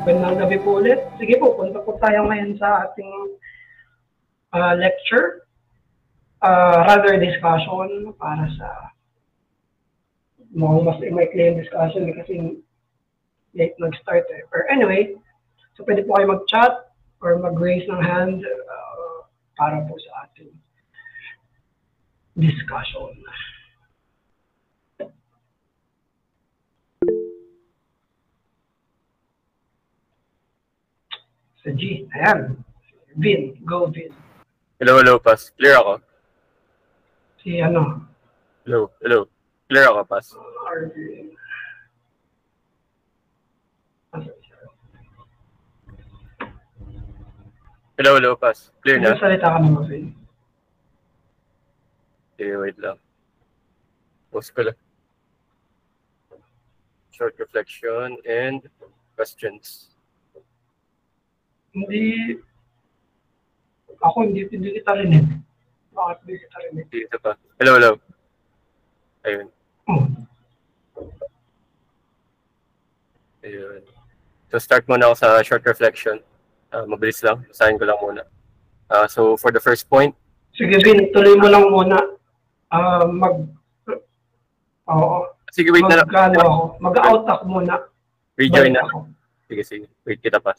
Magandang gabi po ulit. Sige po, punta po tayo ngayon sa ating lecture, rather discussion para sa mukhang mas maikli yung discussion kasi late nag-start eh. But anyway, so pwede po kayo mag-chat or mag-raise ng hand para po sa ating discussion. Sa G, ayan. Vin, go Vin. Hello, Pas. Clear ako? Si ano? Hello. Clear ako, Pas. Hello, Pas. Clear na? Salita ka naman, Vin. Okay, wait lang. Post ko lang. Short reflection and questions. Hindi kita rinig. Bakit hindi kita rinig? Dito pa. Hello. Ayun. Ayun. So start muna ako sa short reflection. Mabilis lang. Basahin ko lang muna. So for the first point. Sige, Vin, tuloy mo lang muna. Sige, wait na lang. Mag-out ako muna. Rejoin na ako. Sige. Wait kita, Pas.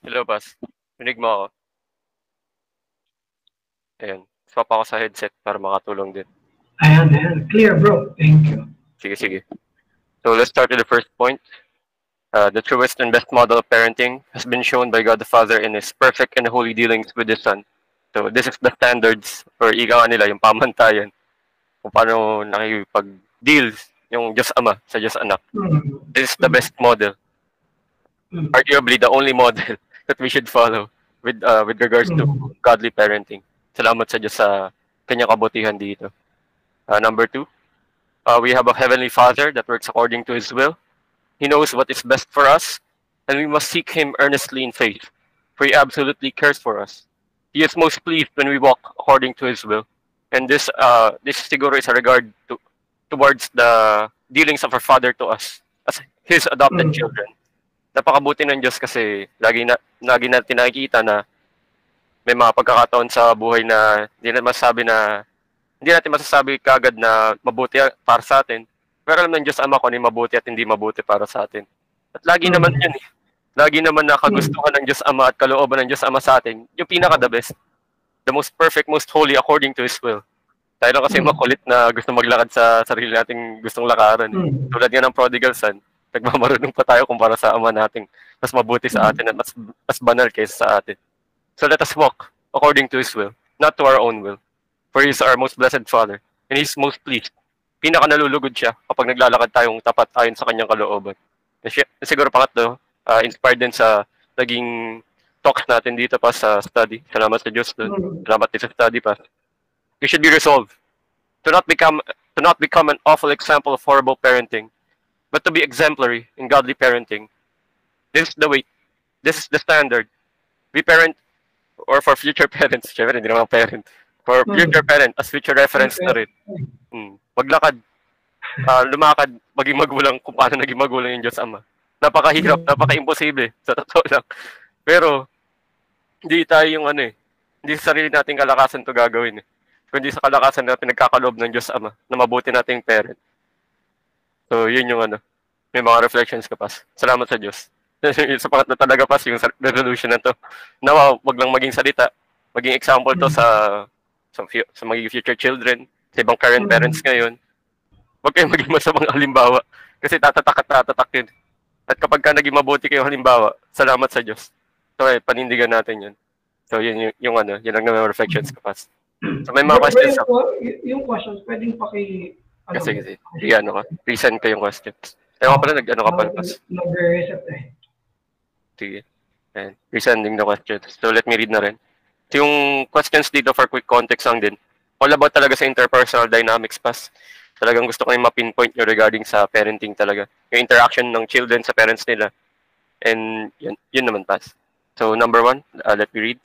Hello, Pas. Rinig mo ako? Ayan. Swap ako sa headset para makatulong din. Ayan. Clear, bro. Thank you. Sige. So let's start with the first point. The truest and best model of parenting has been shown by God the Father in His perfect and holy dealings with His Son. So this is the standards, or ika nila, yung pamantayan, kung paano nakikipag-deal yung Diyos Ama sa Diyos Anak. This is the best model. Arguably the only model that we should follow with regards to godly parenting. Salamat sa Diyos sa kanyang kabutihan dito. Number 2, we have a Heavenly Father that works according to His will. He knows what is best for us, and we must seek Him earnestly in faith, for He absolutely cares for us. He is most pleased when we walk according to His will. And this siguro is a regard towards the dealings of our Father to us as His adopted children. Napakabuti ng Diyos kasi lagi natin nakikita na may mga pagkakataon sa buhay na hindi natin masasabi kagad na mabuti para sa atin. Pero alam ng Diyos Ama kung ano yung mabuti at hindi mabuti para sa atin. At lagi naman yun eh. Lagi naman nakagustuhan ng Diyos Ama at kalooban ng Diyos Ama sa atin. Yung pinaka-the best. The most perfect, most holy according to His will. Tayo lang kasi makulit na gusto maglakad sa sarili nating gustong lakaran. Tulad nga ng prodigal son. Nagmamarunong pa tayo kumpara sa Ama nating mas mabuti sa atin at mas banal kaysa sa atin. So let us walk according to His will, not to our own will. For He is our most blessed Father, and He is most pleased. Pinaka-nalulugod siya kapag naglalakad tayong tapat ayon sa kanyang kalooban. Siguro pangatlo, inspired din sa naging talks natin dito pa sa study. Salamat sa Diyos doon. Salamat din sa study pa. We should be resolved to not become an awful example of horrible parenting, but to be exemplary in godly parenting. This is the way. This is the standard. We parent, or for future parents, syempre hindi naman parent, for future parent, as future reference na rin. Maglakad, lumakad, maging magulang kung paano naging magulang yung Diyos Ama. Napakahirap, napaka-imposible, sa totoo lang. Pero, hindi tayo yung hindi sa sarili nating kalakasan to gagawin kundi sa kalakasan na pinagkakaloob ng Diyos Ama na mabuti nating parent. So, yun yung may mga reflections ka, Pas. Salamat sa Diyos. Sa pangatlo talaga, Pas, yung resolution na to. Na wag lang maging salita, maging example to sa maging future children, sa ibang current parents ngayon. Huwag kayong maging masamang halimbawa kasi tatatak yun. At kapag ka naging mabuti kayong halimbawa, salamat sa Diyos. So, panindigan natin yun. So, yun yung yun ang mga reflections ka, Pas. So, may mga questions ako. Yung questions, pwedeng Kasi, present ko yung questions. Ewan pala, nag-ano ka pala, Pas. Nag-reset eh. Sige. And resending the questions. So let me read na rin. So yung questions dito for quick context lang din. All about talaga sa interpersonal dynamics, pas. Talagang gusto ko yung ma-pinpoint nyo regarding sa parenting talaga. Yung interaction ng children sa parents nila. And yun naman, pas. So number 1, let me read.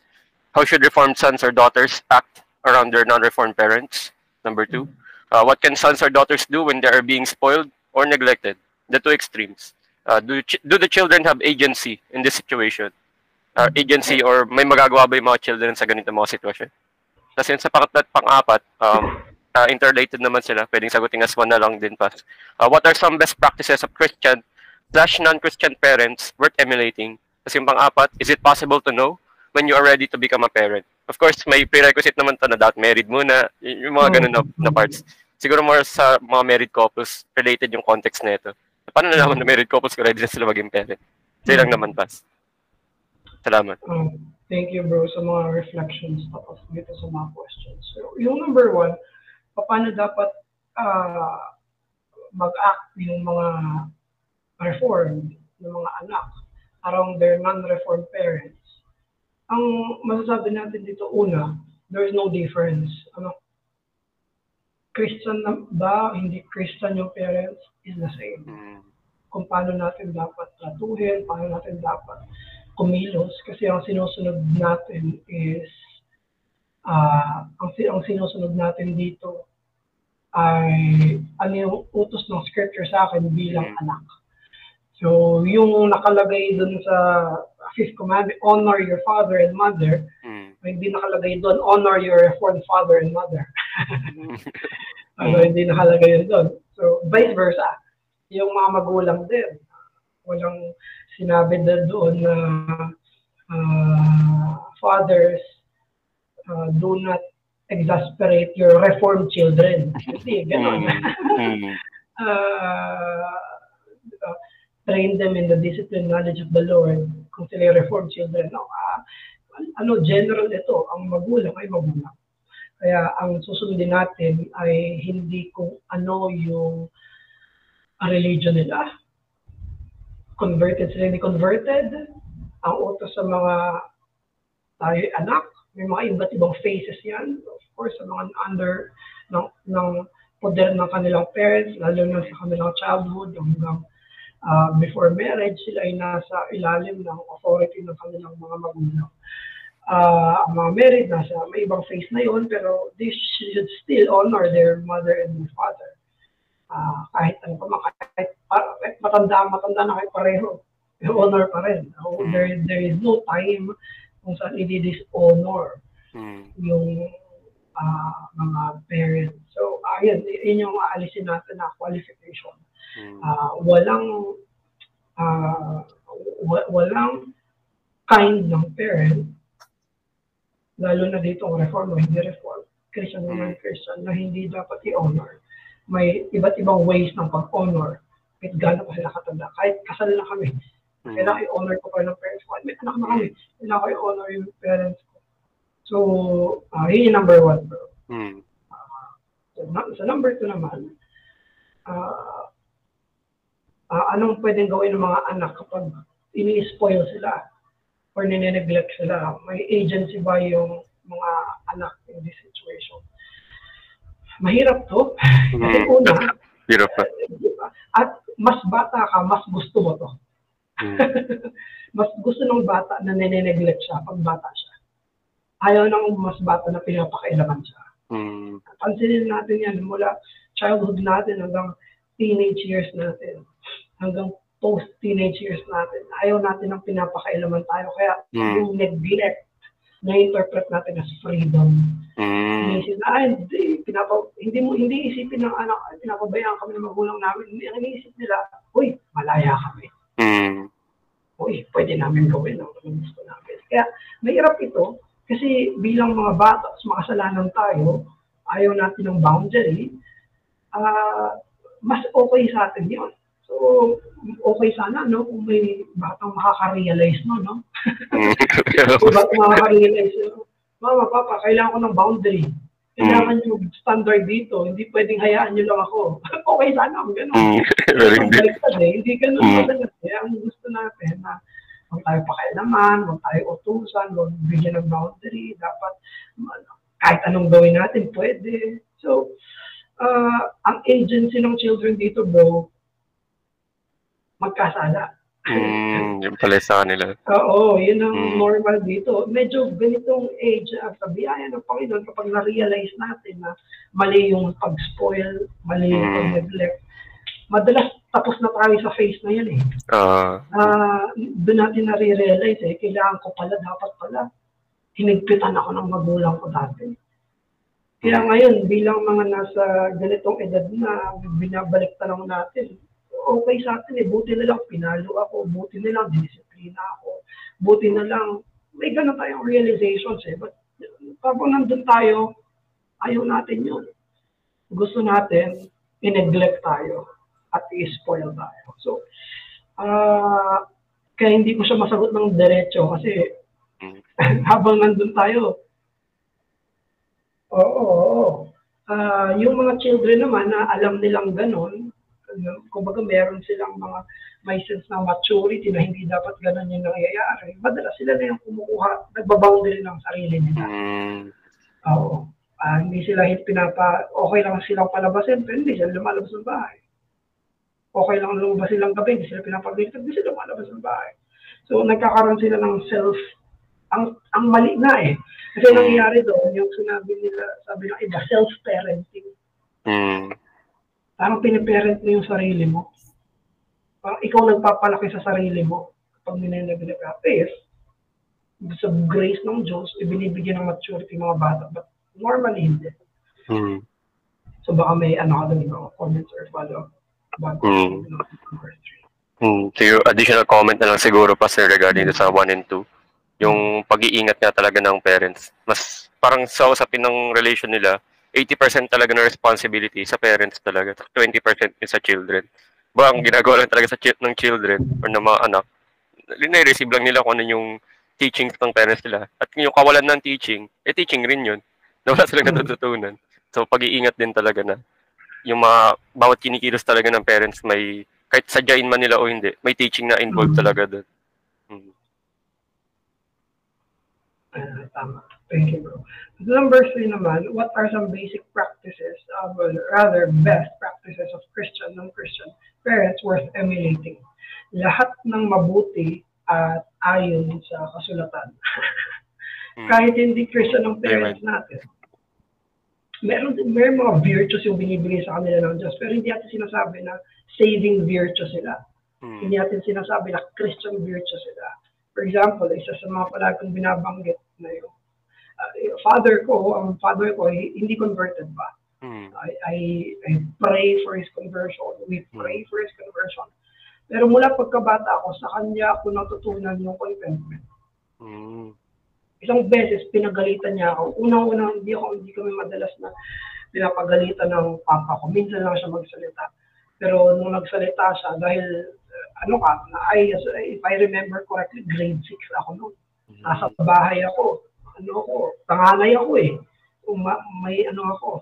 How should reformed sons or daughters act around their non-reformed parents? Number 2, what can sons or daughters do when they are being spoiled or neglected? The two extremes. Do the children have agency in this situation? Agency or may magagawa ba yung mga children sa ganito mga sitwasyon? Tapos yun sa pangatlo at pang-apat, interrelated naman sila. Pwedeng sagutin as one na lang din, pas. What are some best practices of Christian/non-Christian parents worth emulating? Tapos yung pang-apat, is it possible to know when you are ready to become a parent? Of course, may prerequisite naman to na dapat married muna. Yung mga ganun na parts. Siguro more sa mga married couples, related yung context na ito. Paano na naman na married couples kung ready na sila maging parent? Sila lang naman, pas. Salamat. Thank you, bro, sa mga reflections tapos dito sa mga questions. So, yung number 1, paano dapat mag-act yung mga reformed, yung mga anak around their non-reformed parents? Ang masasabi natin dito, una, there is no difference. Christian na ba, hindi Christian yung parents, is the same. Kung paano natin dapat tratuhin, paano natin dapat kumilos, kasi ang sinusunod natin is ang sinusunod natin dito ay ano yung utos ng scripture sa akin bilang anak. So, yung nakalagay dun sa 5th commandment, honor your father and mother, hindi nakalagay doon, honor your reformed father and mother. Hindi nakalagay yun doon. So, vice versa. Yung mga magulang din, walang sinabi na doon na fathers, do not exasperate your reformed children. Kasi, gano'n. Train them in the discipline knowledge of the Lord kung sila yung reformed children. No, general ito, ang magulang ay magulang. Kaya ang susundin natin ay hindi kung ano yung religion nila. Converted sila, hindi converted. Ang utos sa mga tayo anak, may mga iba't ibang phases yan. Of course, sa mga under ng poder ng kanilang parents, lalo na sa kanilang childhood, hanggang before marriage, sila ay nasa ilalim ng authority ng kanilang mga magulang. Ang mga married, may ibang phase na yun, pero they should still honor their mother and their father. Kahit ano pa, kahit matanda na kayo pareho, honor pa rin. There is no time kung saan i-dishonor yung mga parents. So, yun yung aalisin natin na qualification. Walang kind ng parent, lalo na dito ang reform o hindi reform, Christian o non-Christian, na hindi dapat i-honor. May iba't ibang ways ng pag-honor. Kahit gano'n pa sila katanda. Kahit kasal na kami, kailangan i-honor ko pa ng parents ko. May anak na kami, kailangan ko i-honor yung parents ko. So, yun yung number 1, bro. Sa number 2 naman, anong pwedeng gawin ng mga anak kapag ini-spoil sila or nine-neglect sila? May agency ba yung mga anak in this situation? Mahirap to. Kasi una, at mas bata ka, mas gusto mo to. Mas gusto ng bata na nine-neglect siya pag bata siya. Ayaw ng mas bata na pinapakailaman siya. Pansinin natin yan mula childhood natin hanggang teenage years natin. Hanggang post-teenage years natin. Ayaw natin ng pinapakailaman tayo. Kaya yung neglect, na-interpret natin as freedom. Hindi isipin ng anak, pinapabayaan kami ng magulang namin. Hindi ang iniisip nila, uy, malaya kami. Uy, pwede namin gawin ang gusto namin. Kaya mahirap ito kasi bilang mga bata, makasalanan tayo, ayaw natin ng boundary, mas okay sa atin yun. So, okay sana, no? Kung may batang makaka-realize, no? Kung batang makaka-realize, Mama, Papa, kailangan ko ng boundary. Kailangan yung standard dito. Hindi pwedeng hayaan nyo lang ako. Okay sana, gano'n. Hindi ganun. Kaya ang gusto natin na Huwag tayo pakialaman, huwag tayo utusan, huwag bigyan ng boundary. Dapat kahit anong gawin natin, pwede. So, ang agency ng children dito, bro, magkasala. Yung pala sa kanila. Oo, yun ang normal dito. Medyo ganitong age, sa biyaya ng Panginoon, kapag na-realize natin na mali yung pag-spoil, mali yung pag-neglect, madalas tapos na tayo sa phase na yan eh. Doon natin na-realize eh, kailangan ko pala, dapat pala, hinigpitan ako ng magulang ko dati. Kaya ngayon, bilang mga nasa ganitong edad na binabalik tanong natin, okay sa atin eh, buti na lang pinalo ako, buti na lang disiplina ako, buti na lang, may ganun tayong realizations eh. But kapag nandun tayo, ayaw natin yun. Gusto natin, i-neglect tayo at i-spoil tayo. So, kaya hindi ko siya masagot ng diretso kasi habang nandun tayo, yung mga children naman na alam nilang ganun, kumbaga meron silang mga may sense ng maturity na hindi dapat ganun yung nangyayari. Madalas sila na yung kumukuha, nagbaboundary ng sarili nila. Oo. Hindi sila okay lang silang palabasin, pero hindi sila lumalabas ng bahay. Okay lang lumabas silang gabi, hindi sila pinapagalitan, hindi sila lumalabas ng bahay. So, nagkakaroon sila ng ang mali nga eh. Kasi nangyayari doon, yung sinabi nila, sabi ng iba, self-parenting. Parang piniparent mo yung sarili mo. Parang ikaw nagpapalaki sa sarili mo kapag nineneglet ka. If, sa grace ng Diyos, ibinibigyan ng maturity mga bata. But normally, hindi. So baka may comments or follow-up. So yung additional comment na lang siguro pa sir regarding sa 1 and 2. Yung pag-iingat nga talaga ng parents. Mas parang sa usapin ng relation nila, 80% talaga ng responsibility sa parents talaga, 20% is sa children. Ba, ang ginagawa lang talaga ng children or ng mga anak, nire-receive lang nila kung ano yung teachings ng parents nila. At yung kawalan ng teaching, teaching rin yun. Wala silang natututunan. So, pag-iingat din talaga na yung mga, bawat kinikilos talaga ng parents, may, kahit sadyain man nila o hindi, may teaching na involved talaga doon. Tama. Thank you, bro. Number 3 naman, what are some basic practices, rather best practices of Christian, non-Christian parents worth emulating? Lahat ng mabuti at ayon sa kasulatan. Kahit hindi Christian ng parents natin. Meron mga virtues yung binibigay sa kanila ng Diyos, pero hindi natin sinasabi na saving virtues sila. Hindi natin sinasabi na Christian virtues sila. For example, isa sa mga palaging binabanggit na yung father ko, hindi converted pa. I pray for his conversion. We pray for his conversion. Pero mula pagkabata ako, sa kanya ako natutunan yung contentment. Isang beses, pinagalitan niya ako. Unang-unang, hindi kami madalas na pinapagalitan ng papa ko. Minsan lang siya magsalita. Pero nung nagsalita siya, dahil, if I remember correctly, grade 6 ako noon. Nasa bahay ako. Panganay ako eh. May ako.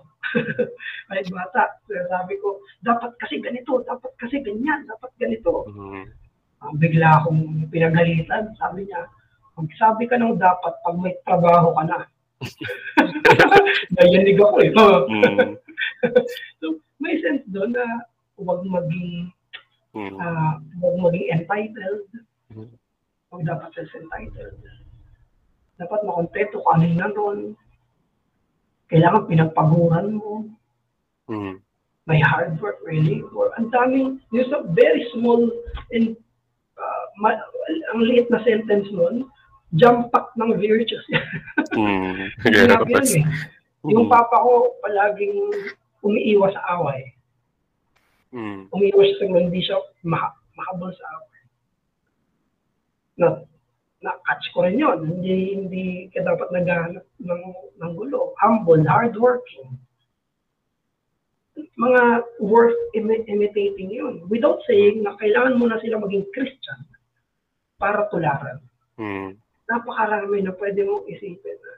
May bata. So, sabi ko, dapat kasi ganito, dapat kasi ganyan, dapat ganito. Bigla akong pinagalitan. Sabi niya, magsabi ka ng dapat pag may trabaho ka na. Nayanig ako eh. So, may sense doon na huwag maging entitled. Huwag dapat self-entitled. Dapat makontento ka na doon. Kailangan pinagpaguran mo. May hard work, really. Ang daming, yung sa very small and ang liit na sentence nun, jump pack ng virtues. Yung papa ko palaging umiiwas sa away. Umiiwas siya sa hindi siya mahabol sa away. Na-catch ko rin yun. Hindi ka dapat naghahanap ng gulo. Humble, hardworking. Mga worth imitating yun. Without saying na kailangan mo na sila maging Christian para tularan. Napakarami na pwede mong isipin na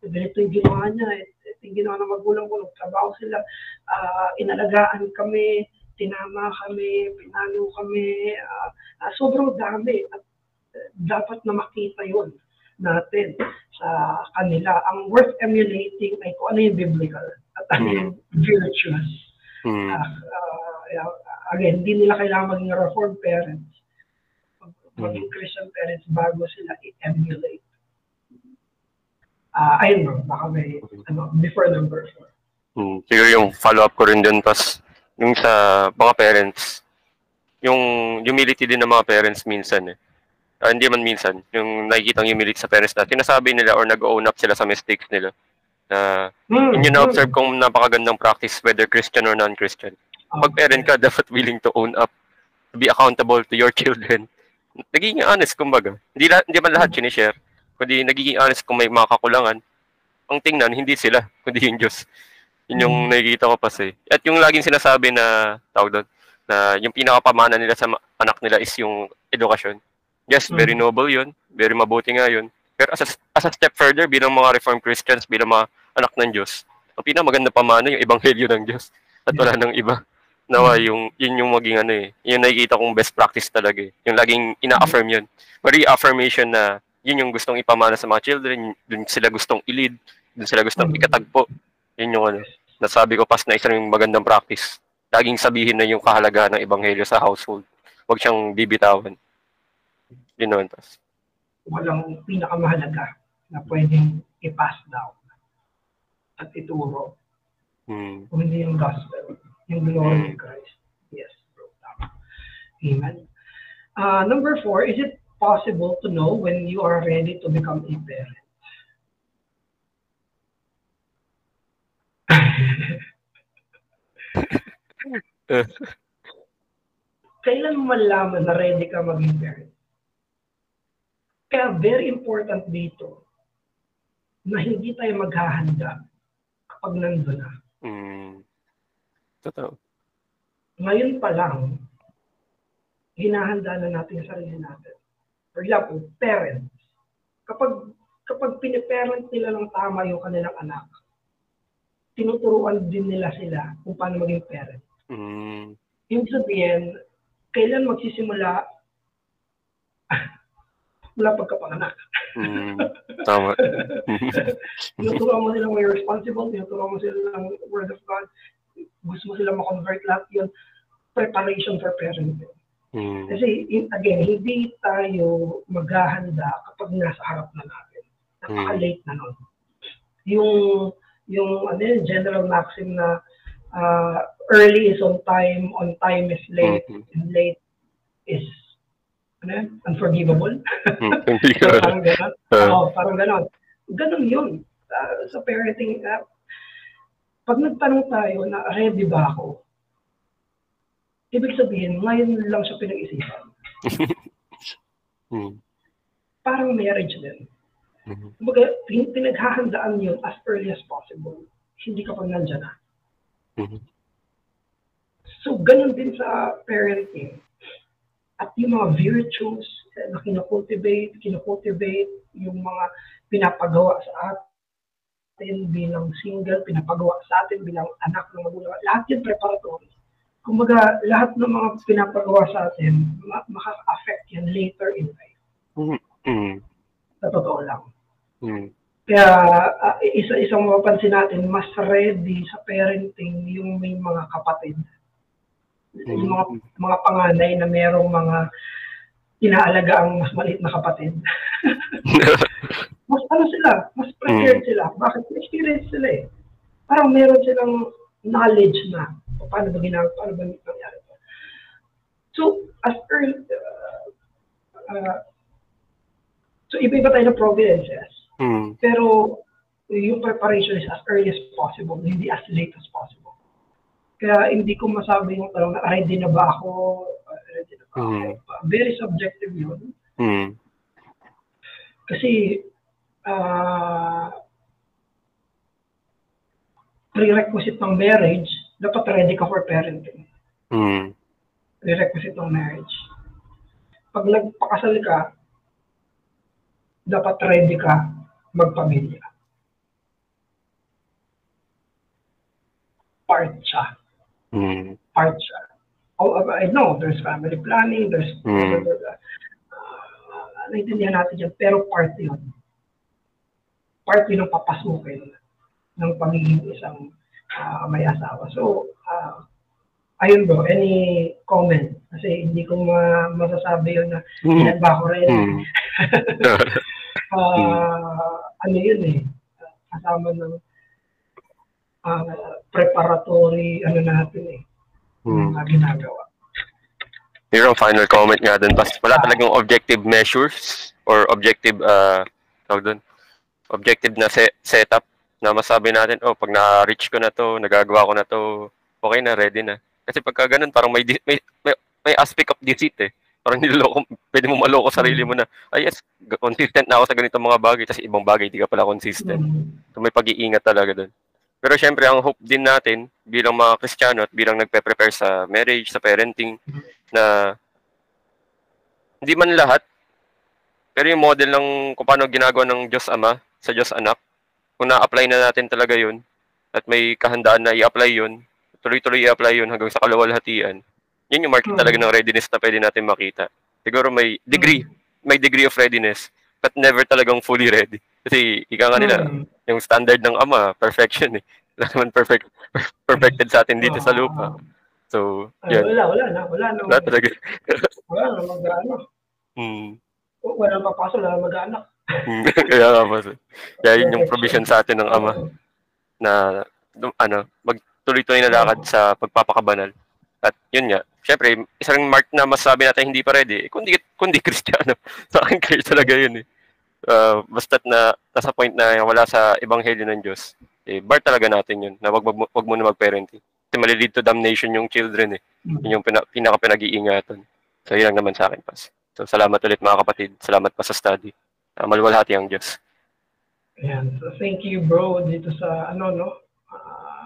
ganito yung ginawa niya, ito yung ginawa ng magulang ko, nagtrabaho sila, inalagaan kami, tinama kami, pinalo kami, sobrang dami. At dapat na makita yun natin sa kanila. Ang worth emulating ay kung ano yung biblical at ano yung virtuous. Again, hindi nila kailangan maging reformed parents, maging Christian parents bago sila i-emulate. Ayun bro, baka may before number 4. Siguro yung follow-up ko rin dun, pas yung sa mga parents, yung humility din ng mga parents minsan hindi man minsan, yung nakikitang humility sa parents na sinasabi nila or nag-own up sila sa mistakes nila. Yun yung na-observe kong napakagandang practice whether Christian or non-Christian. Pag parent ka, dapat willing to own up, to be accountable to your children. Nagiging honest, kumbaga. Hindi man lahat sinishare, kundi nagiging honest kung may mga kakulangan. Ang tingnan, hindi sila, kundi yung Diyos. Yun yung nakikita ko kasi. At yung laging sinasabi na, tawag doon, na yung pinakapamana nila sa anak nila is yung edukasyon. Yes, very noble yun. Very mabuti nga yun. Pero as a step further, bilang mga Reformed Christians, bilang mga anak ng Diyos, ang pinamaganda pamana yung ebanghelyo ng Diyos. At wala nang iba. Nawa, yun yung maging yung nakikita kong best practice talaga. Yung laging ina-affirm yun. Reaffirmation na yun yung gustong ipamana sa mga children, dun sila gustong i-lead, dun sila gustong ikatagpo. Yun yung nasabi ko pas na isang yung magandang practice. Laging sabihin na yung kahalagahan ng ebanghelyo sa household. Huwag siyang bibitawan. Yun naman pas. Walang pinakamahalaga na pwedeng i-pass down at ituro. Kung hindi yung gospel, yung glory of Christ. Yes, bro. Tama. Amen. Number 4, is it possible to know when you are ready to become a parent? Kailan mo malaman na ready ka maging parent? Kaya very important dito na hindi tayo maghahanda kapag nandun na. Totoo. Ngayon pa lang, hinahanda na natin yung sarili natin. For example, parents. Kapag piniparent nila ng tama yung kanilang anak, tinuturuan din nila sila kung paano maging parent. Yung sabihin, kailan magsisimula mula pagkapanganak. Tama. Tinuturuan mo sila may responsible, tinuturuan mo sila ng Word of God, gusto mo sila ma-convert, lahat yun, preparation for parenting. Kasi, again, hindi tayo maghahanda kapag nasa harap na natin. Napaka-late na nun. Yung general maxim na early is on time is late, and late is unforgivable. So, parang gano'n. Parang gano'n. Gano'n yun. Sa parenting, pag nagtanong tayo na ready ba ako, ibig sabihin, ngayon lang siya pinag-isipan. Parang marriage din. Kumbaga, pinaghahandaan yun as early as possible. Hindi ka pag nandyan na. So, ganun din sa parenting. At yung mga virtues na kinocultivate yung mga pinapagawa sa atin bilang single, pinapagawa sa atin bilang anak ng magulang. Lahat yun preparatory. Kumbaga, lahat ng mga pinapagawa sa atin, makaka-affect yan later in life. Sa totoo lang. Kaya, isang mapapansin natin, mas ready sa parenting yung may mga kapatid. Yung mga panganay na merong mga inaalaga ang mas maliit na kapatid. Mas mas prepared sila. Bakit? Experience sila eh. Parang meron silang knowledge na paano ba nangyari. So, as early, so iba-iba tayo ng provinces. Pero, yung preparation is as early as possible, hindi as late as possible. Kaya hindi ko masabi yung tanong na ready na ba ako? Very subjective yun. Kasi prerequisite ng marriage, dapat ready ka for parenting. Prerequisite ng marriage. Pag nagpakasal ka, dapat ready ka magpamilya. Part siya. Part siya. I know there's family planning, there's naintindihan natin yan, pero part yun. Part yun ng papasukin ng pagiging isang may asawa. So, ayun bro, any comment? Kasi hindi ko masasabi yun na ginagba ko rin. Ano yun eh, kasama ng preparatory natin eh, ginagawa. Yung final comment nga dun, wala talagang objective measures or objective, objective na setup na masabi natin, pag na-reach ko na to, nagagawa ko na to, okay na, ready na. Kasi pagka ganun, parang may aspect of deceit eh. Parang pwede mo maloko sarili mo na, yes, consistent na ako sa ganitong mga bagay, kasi ibang bagay, di ka pala consistent. So may pag-iingat talaga dun. Pero syempre, ang hope din natin, bilang mga Kristiyano at bilang nagpe-prepare sa marriage, sa parenting, na hindi man lahat, pero yung model ng kung paano ginagawa ng Diyos Ama sa Diyos Anak, kung na-apply na natin talaga yun, at may kahandaan na i-apply yun, tuloy-tuloy i-apply yun hanggang sa kalawalhatian, yun yung market talaga ng readiness na pwede natin makita. Siguro may degree of readiness, but never talagang fully ready. Kasi ika nga nila, yung standard ng Ama, perfection eh. Wala naman perfected sa atin dito sa lupa. So, yan. Wala talaga. Wala na mag-ano. Wala papasok, wala mag-anak. Kaya nga pa. Kaya yun yung provision sa atin ng Ama na magtuloy-tuloy na lakad sa pagpapakabanal. At yun nga, syempre, isang mark na masasabi natin hindi pa ready, kundi Kristiyano. Sa akin, clear talaga yun eh. Basta't na nasa point na wala sa ebanghelyo ng Diyos, bar talaga natin yun, na wag mo na mag-parenting. Kasi malilid to damnation yung children eh. Yun yung pinaka-pinag-iingatan. So, yun lang naman sa akin, Pas. So, salamat ulit mga kapatid. Salamat pa sa study. Maluwalhati ang Diyos. Ayan. So, thank you bro dito sa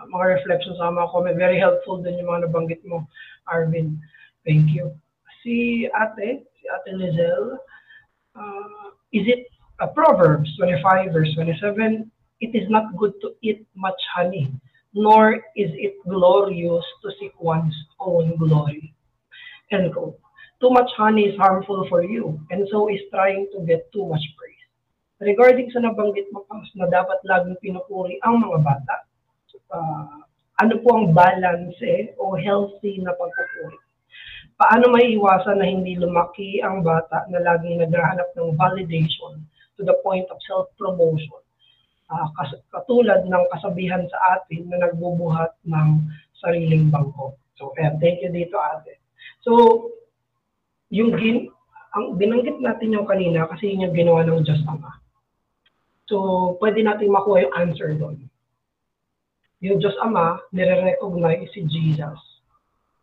mga reflections sa mga comment. Very helpful din yung mga nabanggit mo, Arvin. Thank you. Si Ate Lizelle, is it Proverbs 25 verse 27, it is not good to eat much honey, nor is it glorious to seek one's own glory. End quote. Too much honey is harmful for you, and so is trying to get too much praise. Regarding sa nabanggit mo, na dapat laging pinupuri ang mga bata, ano po ang balance o healthy na pagpupuri? Paano may iwasan na hindi lumaki ang bata na laging naghahanap ng validation to the point of self-promotion? Katulad ng kasabihan sa atin na nagbubuhat ng sariling bangko. So, thank you dito, Ate. So, ang binanggit natin yung kanina kasi yun yung ginawa ng Diyos Ama. So, pwede natin makuha yung answer doon. Yung Diyos Ama, nire-recognize si Jesus.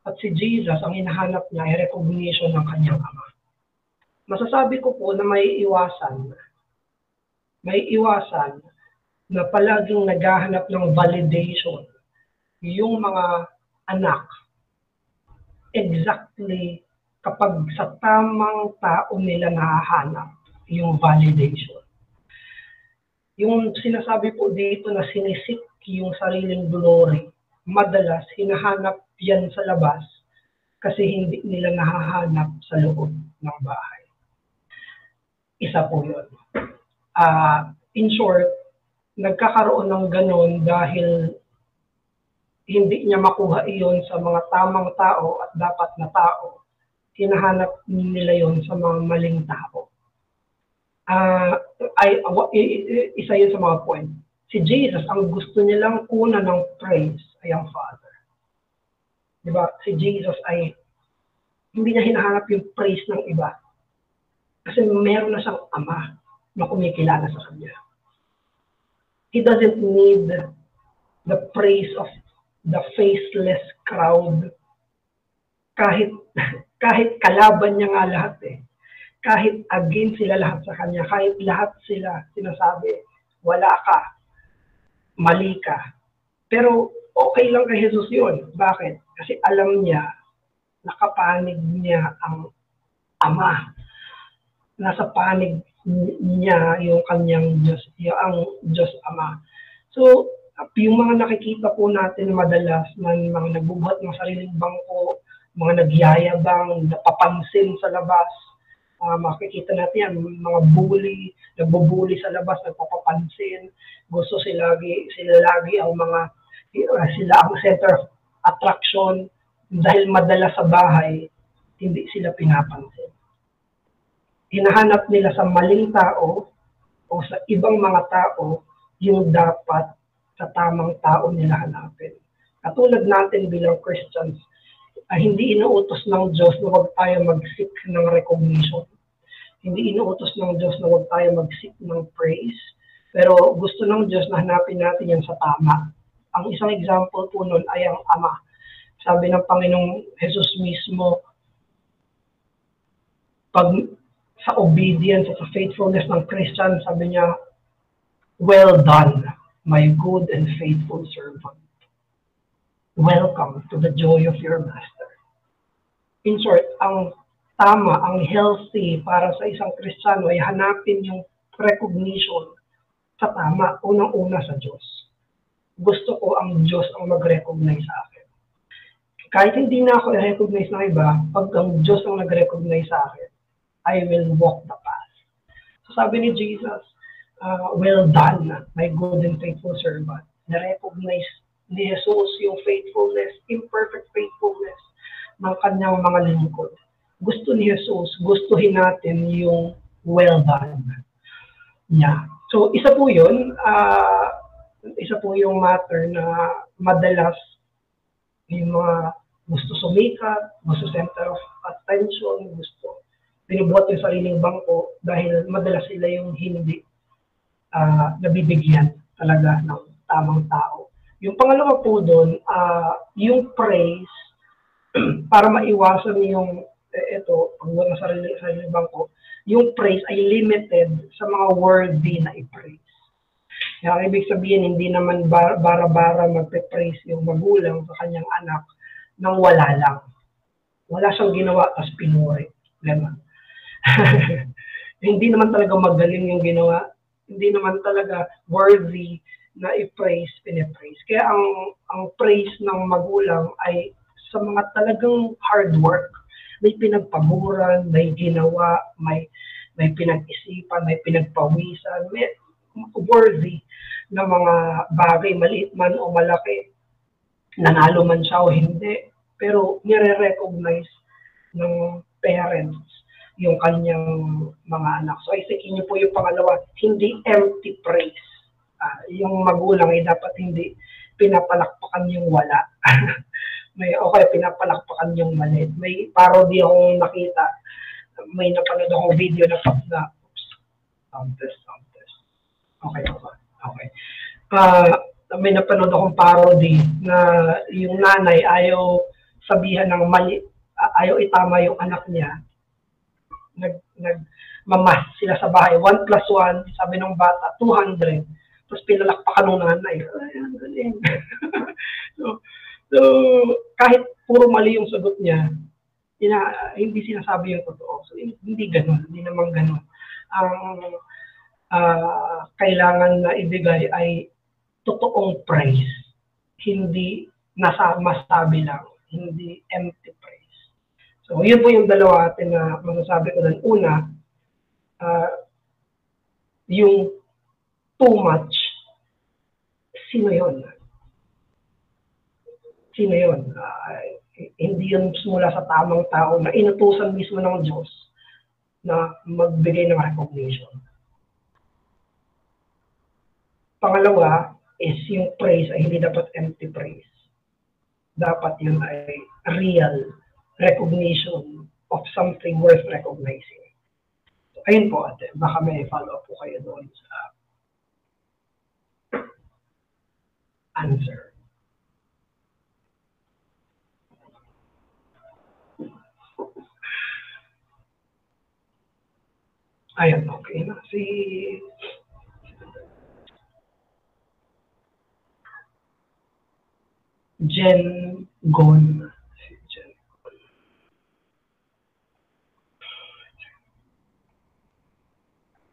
At si Jesus, ang hinahanap niya ay recognition ng kanyang Ama. Masasabi ko po na may iwasan na palaging naghahanap ng validation yung mga anak exactly kapag sa tamang tao nila nahahanap yung validation. Yung sinasabi po dito na sinisik yung sariling glory, madalas hinahanap yan sa labas kasi hindi nila nahahanap sa loob ng bahay. Isa po yun. In short, nagkakaroon ng ganon dahil hindi niya makuha iyon sa mga tamang tao at dapat na tao. Hinahanap nila yon sa mga maling tao. Isa yun sa mga point. Si Jesus, ang gusto niya lang kuna ng praise ay ang Father. Diba? Si Jesus ay hindi niya hinahanap yung praise ng iba. Kasi meron na siyang Ama na kumikilala sa kanya. He doesn't need the praise of the faceless crowd. Kahit kalaban niya nga lahat eh. Kahit against sila lahat sa kanya, kahit lahat sila sinasabi, wala ka, mali ka. Pero okay lang kay Jesus yun. Bakit? Kasi alam niya, nakapanig niya ang Ama. Nasa panig niya yung kanyang Diyos, ang Diyos Ama. So, yung mga nakikita po natin madalas na mga nagbubuhat ng sariling bangko, mga nagyayabang, napapansin sa labas, Makikita natin yan, mga bully, nagbubuli sa labas, nagpapapansin, gusto sila lagi ang sila ang center of attraction, dahil madala sa bahay, hindi sila pinapansin. Hinahanap nila sa maling tao o sa ibang mga tao yung dapat sa tamang tao nila hanapin. Katulad natin bilang Christians, hindi inuutos ng Diyos na huwag tayo mag-seek ng recognition. Hindi inuutos ng Diyos na huwag tayo mag-seek ng praise. Pero gusto ng Diyos na hanapin natin yan sa tama. Ang isang example po nun ay ang Ama. Sabi ng Panginoong Jesus mismo, pag sa obedience at sa faithfulness ng Christian, sabi niya, "Well done, my good and faithful servant. Welcome to the joy of your master." In short, ang tama, ang healthy para sa isang Kristiyano ay hanapin yung recognition sa tama, unang-una sa Diyos. Gusto ko ang Diyos ang mag-recognize sa akin. Kahit hindi na ako i-recognize ng iba, pag ang Diyos ang nag-recognize sa akin, I will walk the path. So sabi ni Jesus, "Well done, my good and faithful servant." Na-recognize ni Jesus yung faithfulness, imperfect faithfulness ng kanyang mga lingkod. Gusto ni Jesus, gustuhin natin yung well done niya. So, isa po yung matter na madalas yung mga gusto sumikat, gusto center of attention, gusto binubuhat yung sariling bangko dahil madalas sila yung hindi nabibigyan talaga ng tamang tao. Yung pangalawa po doon, yung praise, para maiwasan yung, pagbuhat ng sariling bangko, yung praise ay limited sa mga worthy na i-praise. Kaya ibig sabihin, hindi naman bara-bara magpe-praise yung magulang sa kanyang anak nang wala lang. Wala siyang ginawa, tas pinuri. Diba? Hindi naman talaga magaling yung ginawa. Hindi naman talaga worthy na i-praise, pinipraise. Kaya ang praise ng magulang ay sa mga talagang hard work. May pinagpaguran, may ginawa, may pinag-isipan, may pinagpawisan, may worthy na mga bagay, maliit man o malaki, nanalo man siya o hindi, pero nire-recognize ng parents yung kanyang mga anak. So I think inyo po yung pangalawa, hindi empty praise. Yung magulang ay dapat hindi pinapalakpakan yung wala. Pinapalakpakan yung mali. May parody akong nakita, may napanood akong video na sound test. Okay. May napanood akong parody na yung nanay ayaw sabihan ng mali, ayaw itama yung anak niya. Nagmamas sila sa bahay. 1 + 1, sabi ng bata, 200. Tapos pinalakpakan ng nanay. Ay, ang galing. So, kahit puro mali yung sagot niya, hindi sinasabi yung totoo. So, hindi ganun. Hindi naman ganun. Ang kailangan na ibigay ay totoong praise. Hindi masabi lang. Hindi empty praise. So, yun po yung dalawa atin na masasabi ko doon. Una, yung too much, sino yun? Hindi yun mula sa tamang tao na inutusan mismo ng Diyos na magbigay ng recognition. Pangalawa is yung praise ay hindi dapat empty praise. Dapat yun ay real recognition of something worth recognizing. So, ayun po ate, baka may follow-up po kayo doon sa answer. Ayan, okay na. Si Jen Gon.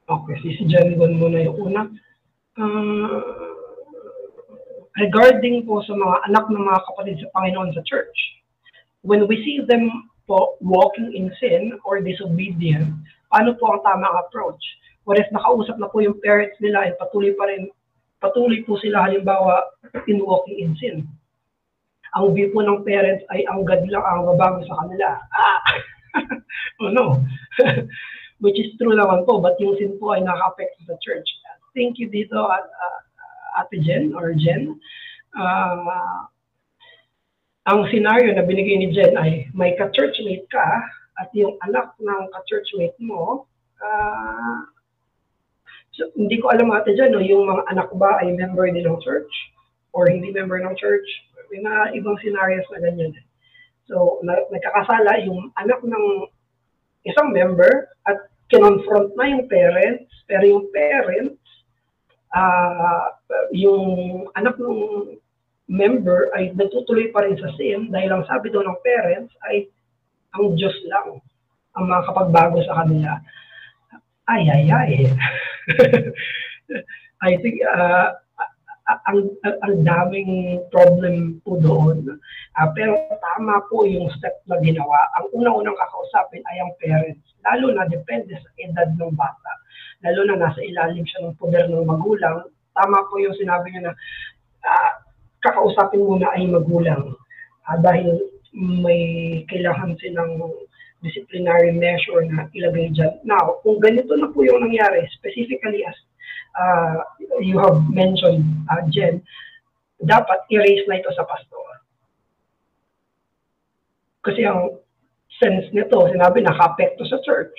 Okay, si Jen Gon muna yung una. Regarding po sa mga anak ng mga kapatid sa Panginoon sa church, when we see them po walking in sin or disobedient, paano po ang tamang approach? What if nakausap na po yung parents nila at patuloy po sila halimbawa in walking in sin? Ang view po ng parents ay ang God lang ang babago sa kanila. Oh no. Which is true naman po, but yung sin po ay nakaka-affect sa church. Thank you dito at Ate Jen or Jen. Ang scenario na binigay ni Jen ay may ka-churchmate ka at yung anak ng ka-churchmate mo, so, hindi ko alam Ate Jen, no, yung mga anak ba ay member din ng church or hindi member ng church. May mga ibang scenarios na ganyan. So, nagkakasala yung anak ng isang member at kinonfront na yung parents, pero yung parents, yung anak ng member ay natutuloy pa rin sa sin dahil ang sabi daw ng parents ay ang Diyos lang ang makakapagbago sa kanila. Ay. I think ang daming problem po doon. Pero tama po yung step na ginawa. Ang unang-unang kakausapin ay ang parents. Lalo na depende sa edad ng bata. Lalo na nasa ilalim siya ng poder ng magulang. Tama po yung sinabi niya na kakausapin muna ay magulang. Dahil may kailangan silang disciplinary measure na ilagay dyan. Now, kung ganito na po yung nangyari, specifically as you have mentioned, Jen, dapat i-raise na ito sa pastor. Kasi ang sense nito, sinabi naka-apekto sa church,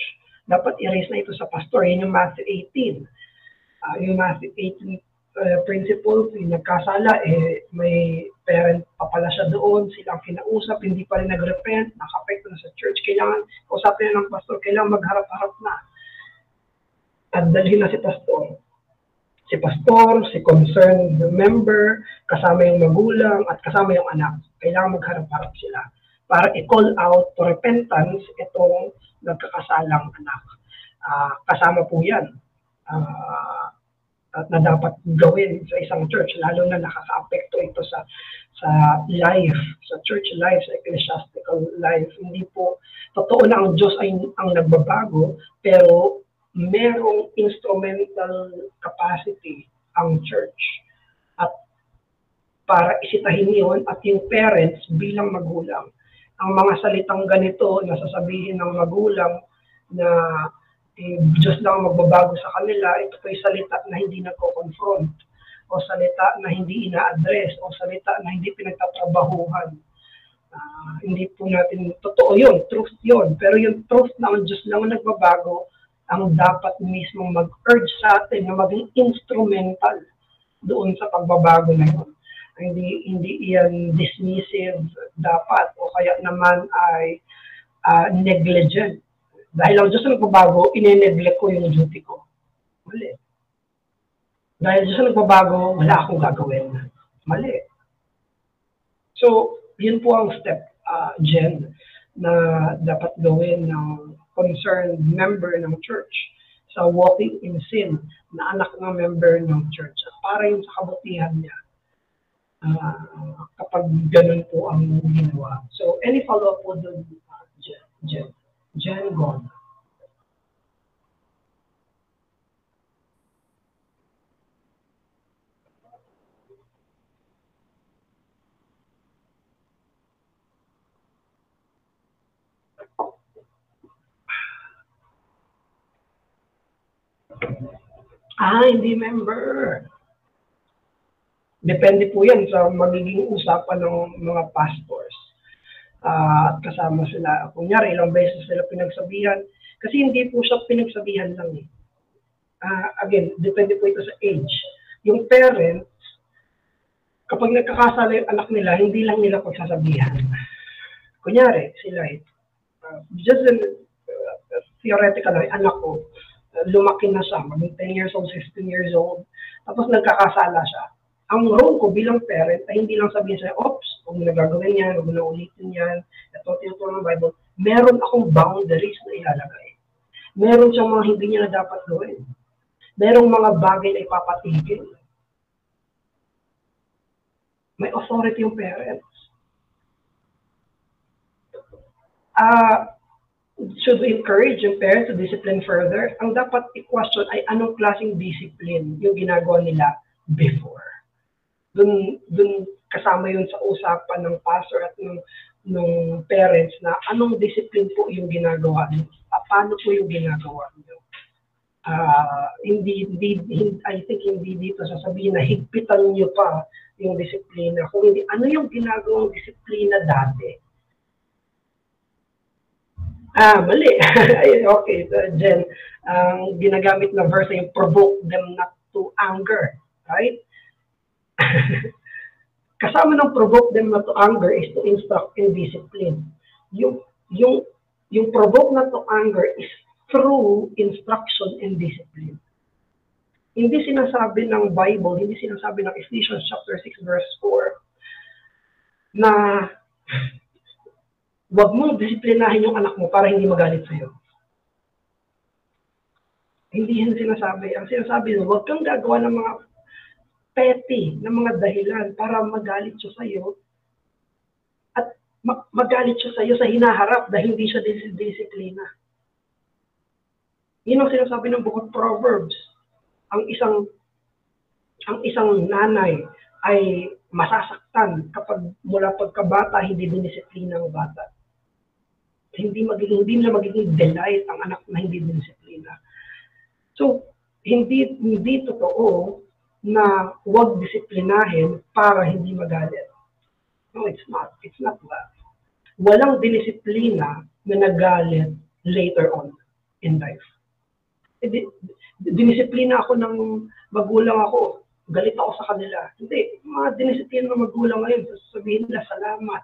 dapat i-raise na ito sa pastor. Yun yung Matthew 18. Yung Matthew 18 principle, yung nagkasala, may parent pa pala siya doon, silang kinausap, hindi pa rin nag-repent, naka-apekto na sa church, kailangan kausapin ng pastor, kailangan magharap-harap na. At dalhin na si pastor. Si concerned member, kasama yung magulang, at kasama yung anak. Kailangan magharap-harap sila para i-call out to repentance itong nagkakasalang anak. Kasama po yan. At na dapat gawin sa isang church, lalo na nakaka-apekto ito sa life, sa church life, sa ecclesiastical life. Hindi po, totoo na ang Diyos ay ang nagbabago, pero merong instrumental capacity ang church. At para isitahin yun, at yung parents bilang magulang. Ang mga salitang ganito na sasabihin ng magulang na Diyos lang magbabago sa kanila, ito po'y salita na hindi nagko-confront, o salita na hindi ina-address, o salita na hindi pinagtatrabahuhan. Hindi po natin, totoo yun, truth yun, pero yung truth na ang Diyos lang nagbabago, ang dapat mismo mag-urge sa atin na maging instrumental doon sa pagbabago na yun. Hindi yan dismissive dapat, o kaya naman ay negligent. Dahil ang Diyos na nagbabago, ine-neglect ko yung duty ko. Mali. Dahil Diyos na nagbabago, wala akong gagawin. Mali. So, yun po ang step, Jen, na dapat gawin ng concerned member ng church sa walking in sin na anak ng member ng church. Para yun sa kabutihan niya kapag ganun po ang ginawa. So, any follow-up po doon, Jen? Jen gone. Hindi member. Depende po yan sa magiging usapan ng mga pastors. At kasama sila. Kunyari, ilang beses sila pinagsabihan. Kasi hindi po siya pinagsabihan lang. Again, depende po ito sa age. Yung parents, kapag nagkakasala yung anak nila, hindi lang nila pagsasabihan. Kunyari, sila just theoretical lang, anak ko, lumaki na siya, maging 10 years old, 16 years old, tapos nagkakasala siya. Ang role ko bilang parent ay hindi lang sabihin sa'yo, oops, huwag mo na gagawin yan, huwag mo na ulitin yan, ito tinuturo ng Bible. Meron akong boundaries na ilalagay. Meron siyang mga hindi niya na dapat gawin. Merong mga bagay na ipapatigil. May authority yung parents. should we encourage yung parents to discipline further? Ang dapat i-question ay anong klaseng discipline yung ginagawa nila before. Dun kasama yun sa usapan ng pastor at ng parents na anong discipline po yung ginagawa niyo? Paano po yung ginagawa niyo? I think hindi dito sasabihin na higpitan niyo pa yung disiplina. Kung hindi, ano yung ginagawang disiplina dati? Mali. Okay, Jen, ang ginagamit na verse ay provoke them not to anger, right? Kasama ng provoke them not to anger is to instruct in discipline. Yung provoke not to anger is through instruction and discipline. Hindi sinasabi ng Bible, hindi sinasabi ng Ephesians chapter 6 verse 4 na wag mong disiplinahin yung anak mo para hindi magalit sa'yo. Hindi yan sinasabi. Ang sinasabi nyo, wag kang gagawa ng mga petty, ng mga dahilan para magalit siya sa'yo at magalit siya sa'yo sa hinaharap dahil hindi siya disiplina. Yun ang sinasabi ng Book of Proverbs. Ang isang nanay ay masasaktan kapag mula pagkabata hindi dinisiplina ang bata. Hindi na magiging delight ang anak na hindi dinisiplina. So, hindi totoo na huwag disiplinahin para hindi magalit. No, it's not. It's not that. Walang dinisiplina na nagalit later on in life. Dinisiplina ako ng magulang ako. Galit ako sa kanila. Hindi. Mga dinisiplina ng magulang ngayon, sasabihin nila, salamat.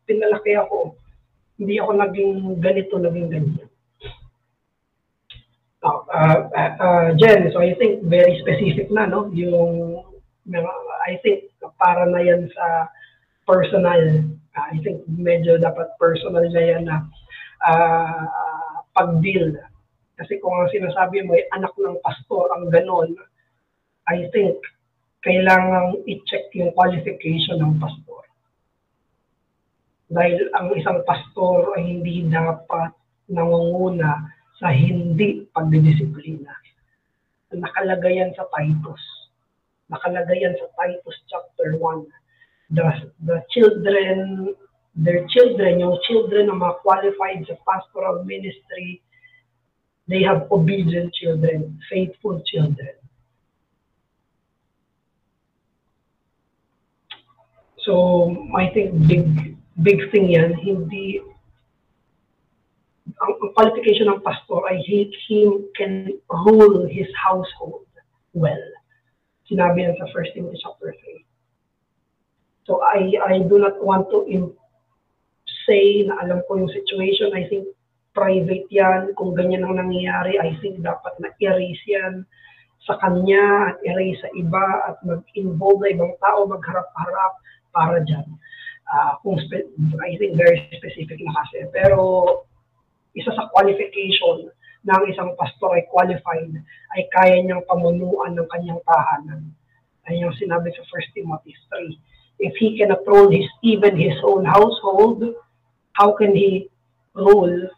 Pinalaki ako. Hindi ako naging ganito, naging ganyan. Jen, so I think very specific na, no? I think para na yan sa personal. I think medyo dapat personal na yan na pag-deal. Kasi kung ang sinasabi mo ay anak ng pastor, ang ganon, I think kailangang i-check yung qualification ng pastor. Dahil ang isang pastor ay hindi dapat nangunguna sa hindi pagdidisiplina. Nakalagay yan sa Titus. Nakalagay yan sa Titus chapter 1. Their children, yung children ng mga qualified sa pastoral ministry, they have obedient children, faithful children. So, I think big thing yan, hindi, ang qualification ng pastor ay he can rule his household well. Sinabi yan sa 1 Timothy chapter 3. So, I do not want to say na alam ko yung situation. I think private yan. Kung ganyan ang nangyayari, I think dapat na-erase yan sa kanya at erase sa iba at mag-involve na ibang tao, magharap-harap para dyan. I think very specific na kasi. Pero isa sa qualification ng isang pastor ay qualified, ay kaya niyang pamunuan ng kanyang tahanan. Ay yung sinabi sa 1 Timothy 3. If he cannot rule even his own household, how can he rule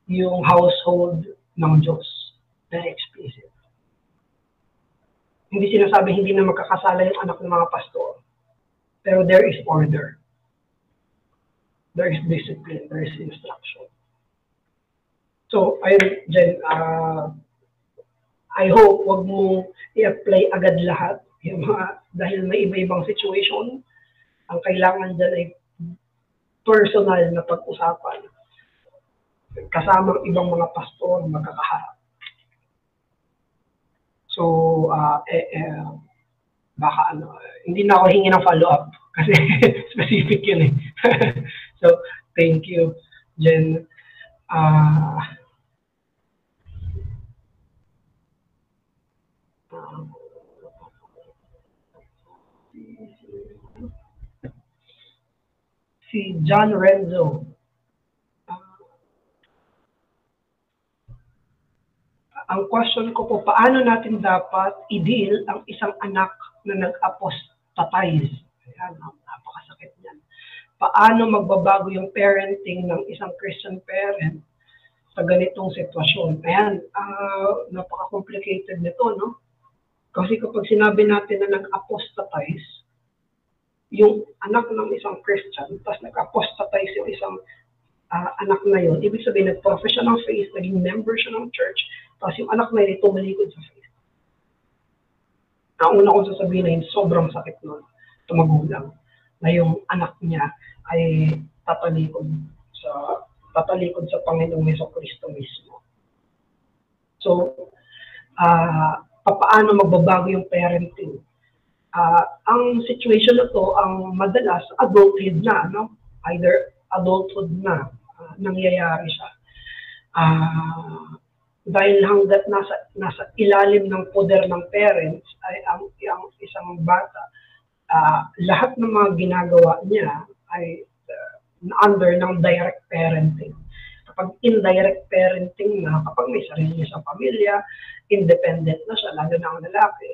yung household ng Diyos? Very explicit. Hindi sinasabi hindi na magkakasala yung anak ng mga pastor. Pero there is order. There is discipline. There is instruction. So, ayun, Jen, I hope wag mo i-apply agad lahat. Yung dahil may iba-ibang situation, ang kailangan dyan ay personal na pag-usapan. Kasama ibang mga pastor magkakaharap. So, baka hindi na ako hingi ng follow-up kasi specific yun eh. So, thank you, Jen. Si John Renzo. Ang question ko po, paano natin dapat i-deal ang isang anak na nag-apostatize? Ayan, napakasakit niyan. Paano magbabago yung parenting ng isang Christian parent sa ganitong sitwasyon. Ayan, napaka-complicated nito, no? Kasi kapag sinabi natin na nag-apostatize, yung anak ng isang Christian, tapos nag-apostatize yung isang anak na yun, ibig sabihin, nag-profess siya ng faith, naging member siya ng church, tapos yung anak na yun, tumalikod sa faith. Ang una kong sasabihin na yun, sobrang sakit nun, tumagulang, na yung anak niya ay tatalikod sa Panginoong Jesucristo mismo. So, paano magbabago yung parenting? Ang situation na to, ang madalas, adulthood na, no? Either adulthood na, nangyayari siya. Dahil hanggat nasa ilalim ng poder ng parents ay ang isang bata, lahat ng mga ginagawa niya ay under ng direct parenting. Kapag indirect parenting na, kapag may sarili niya sa pamilya, independent na siya, lalo na ang lalaki,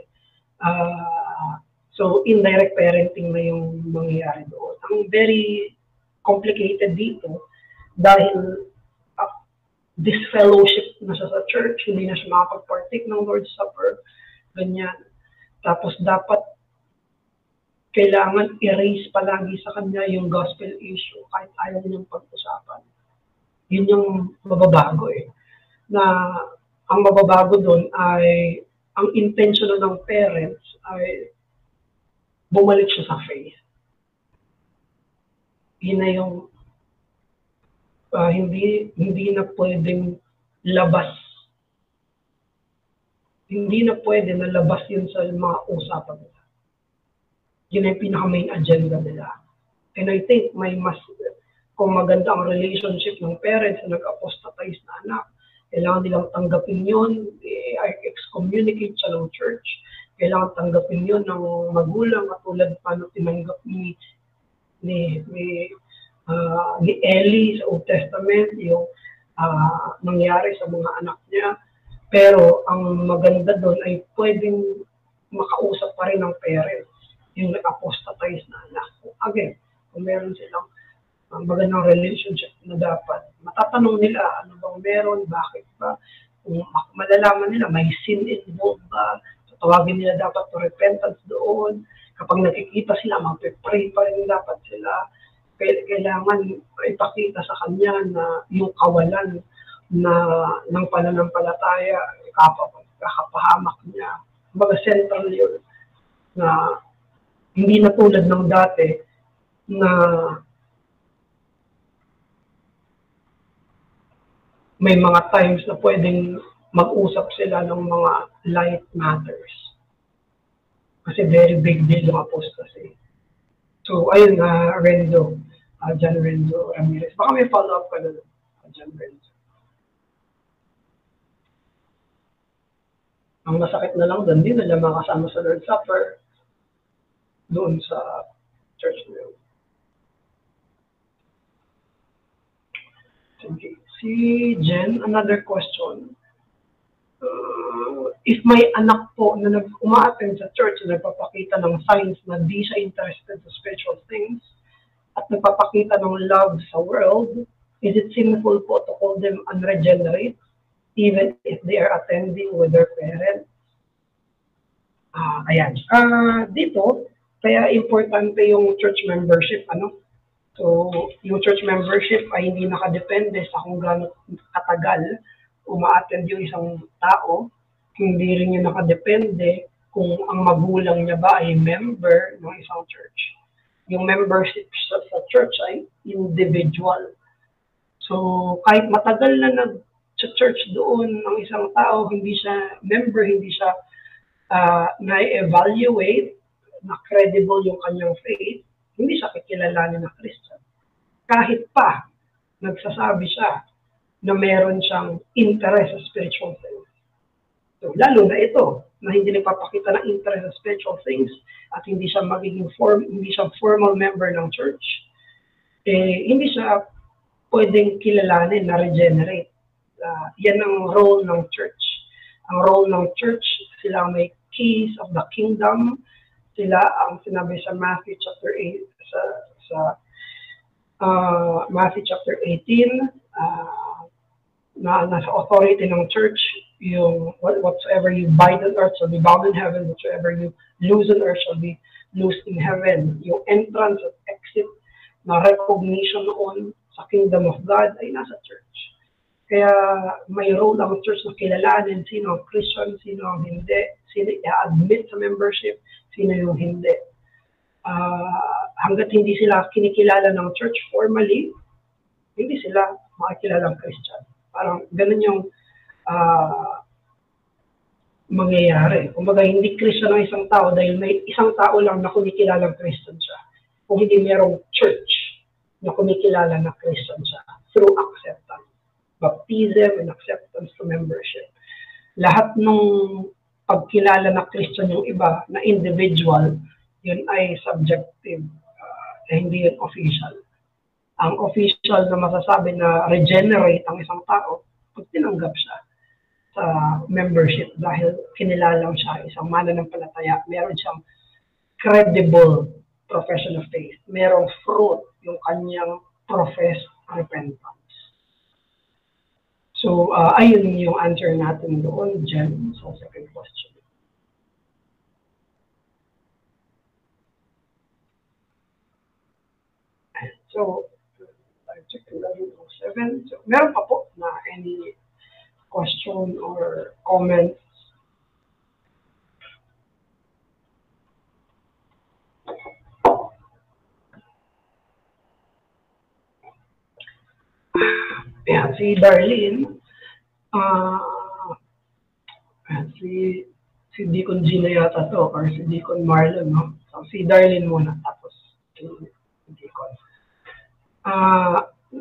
so indirect parenting na yung mangyayari doon. Ang very complicated dito, dahil disfellowship na siya sa church, hindi na siya makapag-partake ng Lord's Supper, ganyan. Tapos dapat kailangan i-raise palagi sa kanya yung gospel issue kahit ayaw niyang pag-usapan. Yun yung mababago eh. Na ang mababago doon ay ang intention ng parents ay bumalik siya sa faith. Yun na yung hindi na pwedeng labas. Hindi na pwede na labas yun sa mga usapan nila. Yun yung pinaka-main agenda nila. And I think kung maganda ang relationship ng parents na nag-apostatize na anak, kailangan nilang tanggapin yun, excommunicate siya ng church, kailangan tanggapin yun ng magulang at tulad paano tinanggap ni Eli sa Old Testament, yung nangyari sa mga anak niya. Pero ang maganda doon ay pwedeng makausap pa rin ng parents, yung nag-apostatize na anak. Again, kung meron silang magandang relationship na dapat, matatanong nila ano bang meron, bakit ba, kung malalaman nila may sin involved ba, tawagin nila dapat to repentance doon. Kapag nakikita sila, magpe-pray pa rin dapat sila. Kailangan ipakita sa kanya na yung kawalan ng pananampalataya, kakapahamak niya. Kumbaga central yun na hindi na tulad ng dati na may mga times na pwedeng mag-usap sila ng mga light matters. Kasi very big deal yung apostasy. So, ayun John Renzo Ramirez. Baka may follow-up ka na John Renzo. Ang masakit na lang doon, din nila makasama sa Lord's Supper doon sa church na yun. Okay. Si Jen, another question. If may anak po na uma-attend sa church na nagpapakita ng signs na di siya interested sa spiritual things at nagpapakita ng love sa world, is it sinful po to call them unregenerate even if they are attending with their parents? Ayan. Dito, kaya importante yung church membership, ano? So, yung church membership ay hindi nakadepende sa kung gaano katagal uma-attend yung isang tao. Hindi rin yung nakadepende kung ang magulang niya ba ay member ng isang church. Yung membership sa church ay individual. So, kahit matagal na nag-church doon ng isang tao, hindi siya member, hindi siya na-evaluate, na credible yung kanyang faith, hindi siya kikilalanin na Christian. Kahit pa, nagsasabi siya na meron siyang interest sa spiritual things. So, lalo na ito, na hindi nagpapakita ng interest sa spiritual things at hindi siya hindi siya formal member ng church, hindi siya pwedeng kilalanin na regenerate. Yan ang role ng church. Ang role ng church, sila may keys of the kingdom. Sila ang sinabi sa Matthew chapter 8, Matthew chapter 18, na nasa authority ng church, yung whatsoever you bind on earth shall be bound in heaven, whatsoever you loose on earth shall be loosed in heaven. Yung entrance at exit na recognition noon sa kingdom of God ay nasa church. Kaya may role ang church na kilalanin sino ang Christian, sino ang hindi, sino i-admit sa membership, sino yung hindi. Hanggat hindi sila kinikilala ng church formally, hindi sila makikilalang Christian. Parang ganun yung mangyayari. Kumbaga, hindi Christian ang isang tao dahil may isang tao lang na kumikilalang Christian siya. Kung hindi merong church na kumikilala na Christian siya through acceptance. Baptism and acceptance to membership. Lahat ng pagkilala na Christian yung iba, na individual, yun ay subjective, hindi yun official. Ang official na masasabi na regenerate ang isang tao, pag tinanggap siya sa membership dahil kinilalang siya, isang mananampalataya, meron siyang credible profession of faith, merong fruit yung kanyang professed repentance. So, ayun yung answer natin doon, Jen, sa second question. So, I check 11:07. So, meron pa po na any question or comments? Yeah, si Darlene, si Deacon Gina yata to, or si Deacon Marlon, no? So, si Darlene muna, tapos si Deacon.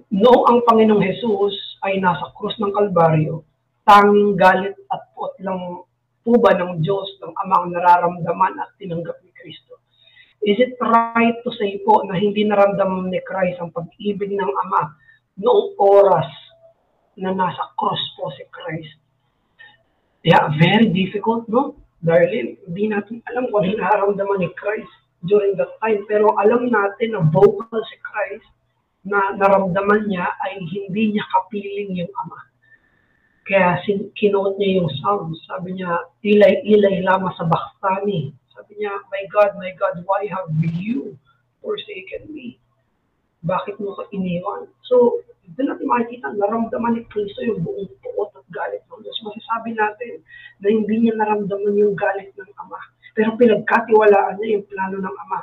Noong ang Panginoong Jesus ay nasa krus ng Kalbaryo, tanging galit at puot lang po ba ng Diyos ng Amang nararamdaman at tinanggap ni Kristo? Is it right to say po na hindi naramdaman ni Christ ang pag-ibig ng Ama noong oras na nasa cross po si Christ? Yeah, very difficult, no? Darlene, hindi natin alam kung ano nararamdaman ni Christ during that time. Pero alam natin na vocal si Christ na naramdaman niya ay hindi niya kapiling yung Ama. Kaya kinote niya yung Psalms. Sabi niya, ilay lama sa baktani. Sabi niya, my God, why have you forsaken me? Bakit mo ko iniwan? So, doon natin makikita, naramdaman ni Kristo yung buong puot at galit ng Diyos. Masasabi natin na hindi niya naramdaman yung galit ng Ama. Pero pinagkatiwalaan niya yung plano ng Ama.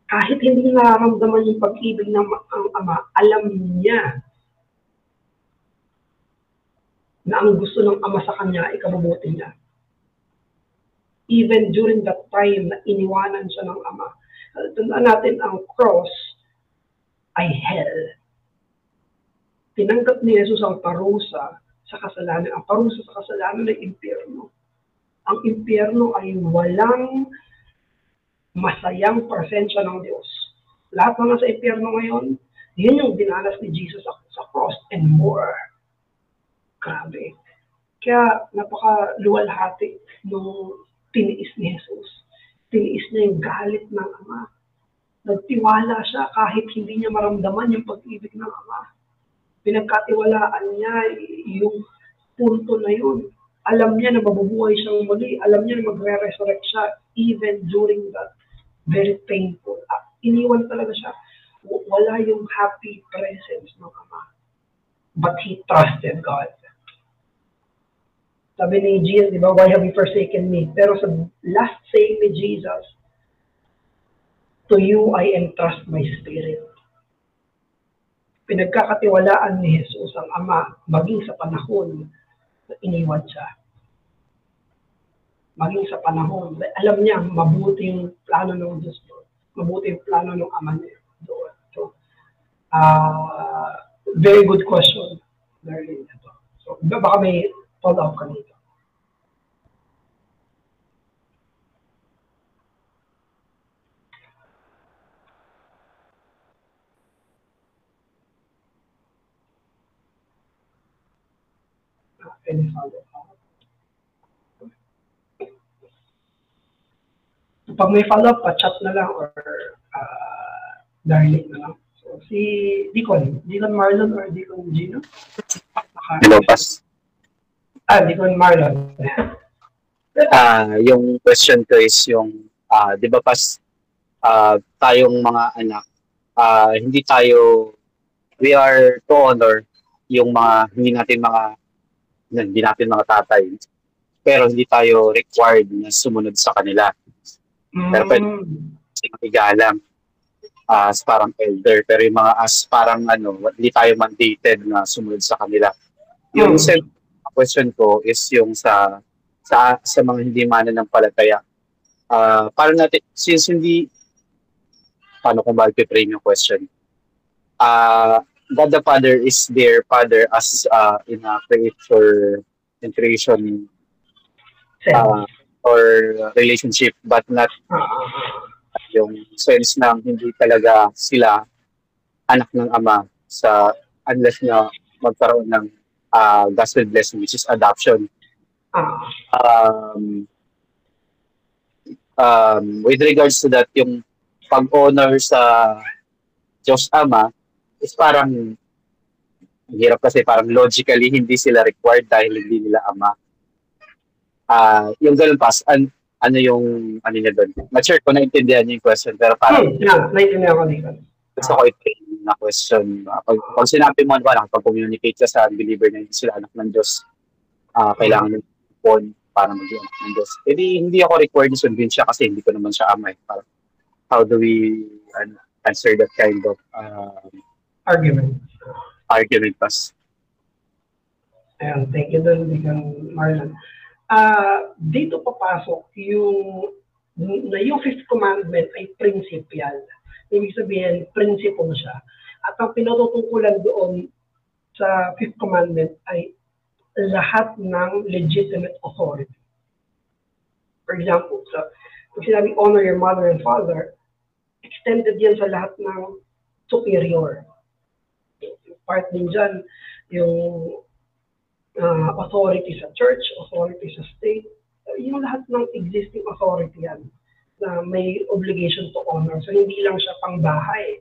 Kahit hindi niya nararamdaman yung pag-ibig ng Ama, alam niya na ang gusto ng Ama sa kanya ay kabubuti niya. Even during that time na iniwanan siya ng Ama. Tandaan natin ang cross ay hell. Tinanggap ni Jesus ang parusa sa kasalanan. Ang parusa sa kasalanan ay impyerno. Ang impyerno ay walang masayang presensya ng Diyos. Lahat na nasa impyerno ngayon, yun yung dinanas ni Jesus sa cross and more. Grabe. Kaya napaka-luwalhati nung tiniis ni Jesus. Tiniis niya yung galit ng Ama. Nagtiwala siya kahit hindi niya maramdaman yung pag-ibig ng Ama. Pinagkatiwalaan niya yung punto na yun. Alam niya na mabubuhay siyang muli. Alam niya na magre-resurrect siya even during that very painful. Iniwan talaga siya. Wala yung happy presence ng Ama. But he trusted God. Sabi ni Jesus, di ba, why have you forsaken me? Pero sa last saying ni Jesus, to you I entrust my spirit. Pinagkakatiwalaan ni Jesus ang Ama maging sa panahon na iniwan siya. Maging sa panahon, alam niya mabuti yung plano ng Diyos doon. Mabuti yung plano ng Ama niya doon. So, very good question. Very ito. So, baka may follow-up ka dito. Any follow-up? Pag may follow-up, pa-chat na lang or Darlene na lang. So, si Deacon Marlon or Deacon Gino? Hello, Pas. Deacon Marlon. Yung question ko is yung, di ba Pas, tayong mga anak, hindi tayo, we are to honor yung mga, hindi natin mga tatay, pero hindi tayo required na sumunod sa kanila. Pero pwede igalang as parang elder, pero yung mga as parang hindi tayo mandated na sumunod sa kanila. Yung second question ko is yung sa mga hindi mananampalataya. Parang natin, since hindi, paano kung ba i-frame yung question? God the Father is their Father as in a creation or relationship, but not yung sense ng hindi talaga sila anak ng Ama unless na magkaroon ng gospel blessing, which is adoption. With regards to that, yung pag-honor sa Diyos Ama is parang hirap kasi parang logically hindi sila required dahil hindi nila Ama. Yung ganun Pas, ano yung niya doon? Not sure kung naintindihan niyo yung question, pero parang naintindihan ko dito. Gusto ko i-frame na question. Pag sinabi mo, nakapag-communicate ka sa believer na hindi sila anak ng Diyos, kailangan yung phone para maging anak ng Diyos. Hindi ako required na sundin siya kasi hindi ko naman siya ama. Parang, how do we answer that kind of argument, Pas? Ayan, thank you doon, Deacon Marlon. Dito papasok yung fifth commandment ay principial. Ibig sabihin, principle siya. At ang pinatutukulan doon sa fifth commandment ay lahat ng legitimate authority. For example, kung sinabi honor your mother and father, extended yan sa lahat ng superior. Part din dyan, yung authority sa church, authority sa state, yung lahat ng existing authority yan na may obligation to honor. So, hindi lang siya pangbahay.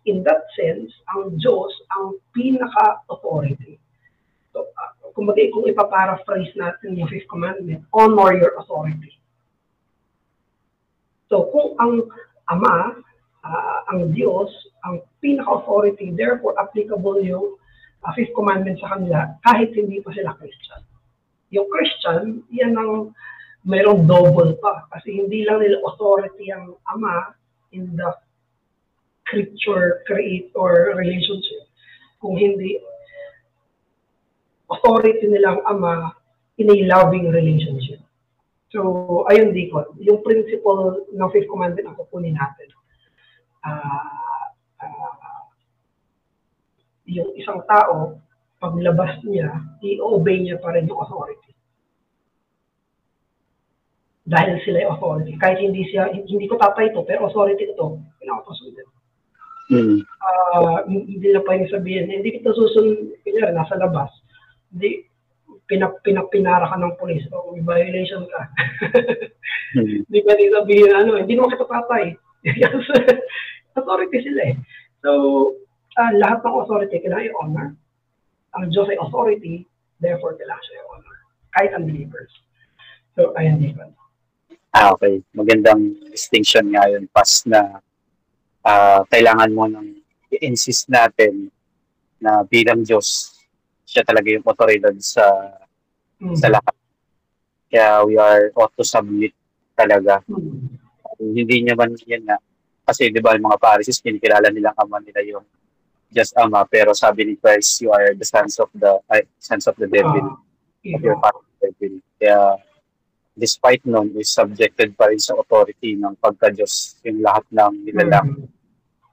In that sense, ang Diyos ang pinaka-authority. So, kung ipaparaphrase natin yung fifth commandment, honor your authority. So, kung ang Ama, ang Diyos, ang pinaka-authority, therefore applicable yung fifth commandment sa kanila kahit hindi pa sila Christian. Yung Christian, yan ang mayroong double pa. Kasi hindi lang nila authority ang Ama in the creator relationship. Kung hindi, authority nilang Ama in a loving relationship. So, ayun Deacon, yung principle ng fifth commandment ang kukunin natin. Yung isang tao, paglabas niya, i-obey niya pa rin yung authority. Dahil sila yung authority. Kahit hindi ko tatay ito, pero authority ito, pinakapasundin. Hindi na pa yung sabihin, hindi kita susunod, kunyari, nasa labas. Hindi, pinara ka ng police, o may violation ka. Hindi ba din sabihin, hindi naman kita tatay. Authority sila eh. So, lahat ng authority kailangan i-honor. Ang Diyos ay authority, therefore kailangan siya i-honor. Kahit unbelievers. So, ayun Deacon. Okay. Magandang distinction nga yun, Pas, na kailangan mo nang i-insist natin na bilang Diyos, siya talaga yung otoridad sa lahat. Kaya we are ought to submit talaga. Hindi naman yan nga. Kasi di ba yung mga Pharisees, kinikilala nilang Ama nila yung just Ama, pero sabi ni Christ, you are the sons of the devil. Of your father, devil. Kaya despite nun, is subjected pa rin sa authority ng pagka-Diyos yung lahat ng nilalang.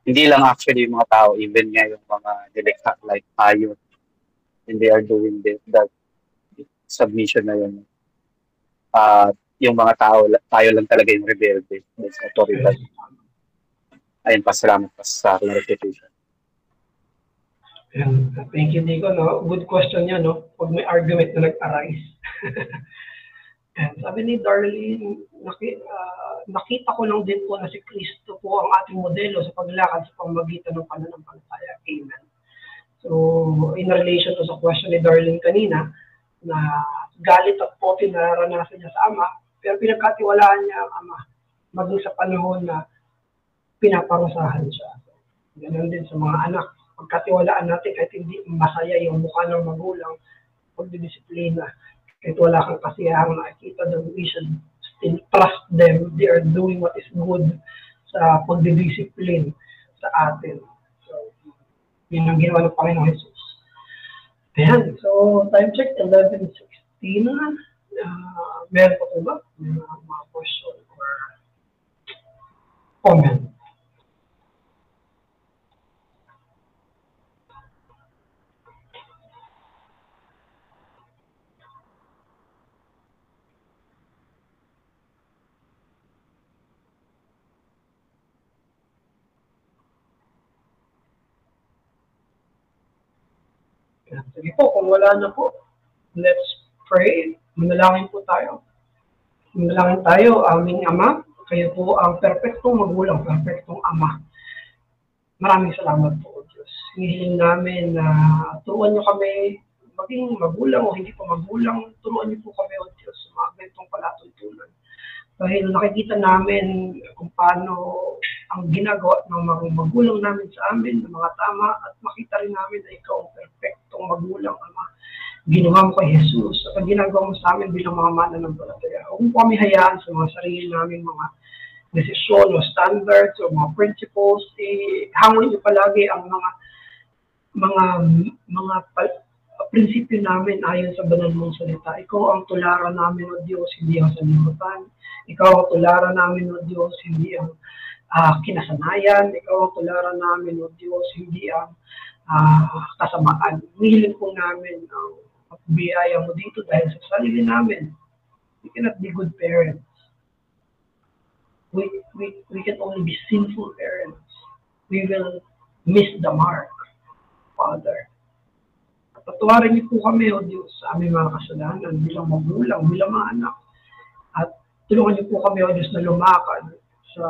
Hindi lang actually yung mga tao, even nga yung mga nilikha like tayo, and they are doing that submission na yun. Yung mga tayo lang talaga yung rebelde. That's authority. Ayun pa, salamat pa sa clarification. Thank you, Nico. No? Good question yan, no? Pag may argument na nag-arise. And sabi ni Darlene, nakita ko lang din po na si Kristo po ang ating modelo sa paglakad sa pamagitan ng pananampalataya. Amen. So, in relation to sa question ni Darlene kanina, na galit at pote na naranasan niya sa ama, pero pinagkatiwalaan niya ang ama, maging sa panahon na pinaparusahan siya. Ganun din sa mga anak. Pagkatiwalaan natin kahit hindi masaya yung mukha ng magulang, pagdidisiplina, kahit wala kang kasiyahang nakikita, then we should still trust them. They are doing what is good sa pagdidisiplin sa atin. So, yun ang ginawa ng Panginoong Jesus. Ayan. So, time check, 11:16 na. Meron pa po ba? May mga question or comment? Sige po, kung wala na po, let's pray. Manalangin po tayo. Manalangin tayo, aming Ama. Kayo po ang perfectong magulang, perfectong Ama. Maraming salamat po, Diyos. Hinihiling namin na turuan niyo kami, maging magulang o hindi pa magulang, turuan niyo po kami, O Diyos, sa mga ganitong palatuntunan. Dahil nakikita namin kung paano ang ginagawa ng mga magulang namin sa amin, ng mga tama, at makita rin namin na ikaw ang perfectong magulang, Ama. Ginawa mo kay Jesus, at ang ginagawa mo sa amin bilang mga mananampalataya. Huwag mo kami hayaan sa mga sarili namin, mga desisyon o standards o mga principles, hangon niyo palagi ang mga prinsipyo namin ayon sa banal mong salita. Ikaw ang tularan namin, O Diyos, hindi ang sanlibutan. Ikaw ang tularan namin, O Diyos, hindi ang kinasanayan. Ikaw ang tularan namin, O Diyos, hindi ang kasamaan. Hihiling po namin ang biyaya mo dito dahil sa sarili namin. We cannot be good parents. We can only be sinful parents. We will miss the mark, Father. Patawarin niyo po kami, O Diyos, sa aming mga kasalanan bilang magulang, bilang mga anak. At tulungan niyo po kami, O Diyos, na lumakad sa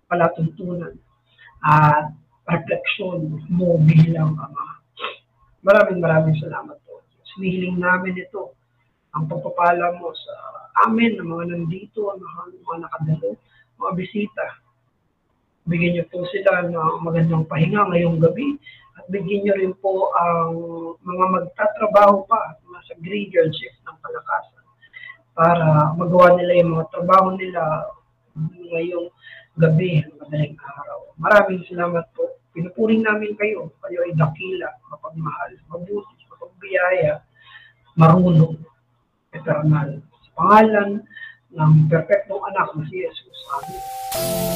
palatuntunan at refleksyon mo bilang Ama. Maraming salamat po, Diyos. Hinihiling namin ito, ang pagpapala mo sa amin, ng mga nandito, mga nakadalo, mga bisita. Bigyan niyo po sila ng magandang pahinga ngayong gabi at bigyan niyo rin po ang mga magtatrabaho pa sa graveyard shift ng kalakasan para magawa nila yung mga trabaho nila ngayong gabi, madaling araw. Maraming salamat po. Pinupuring namin kayo. Kayo ay dakila, mapagmahal, mabuti, mapagbiyaya, marunong, eternal. Sa pangalan ng perfectong anak na si Jesus. Amen.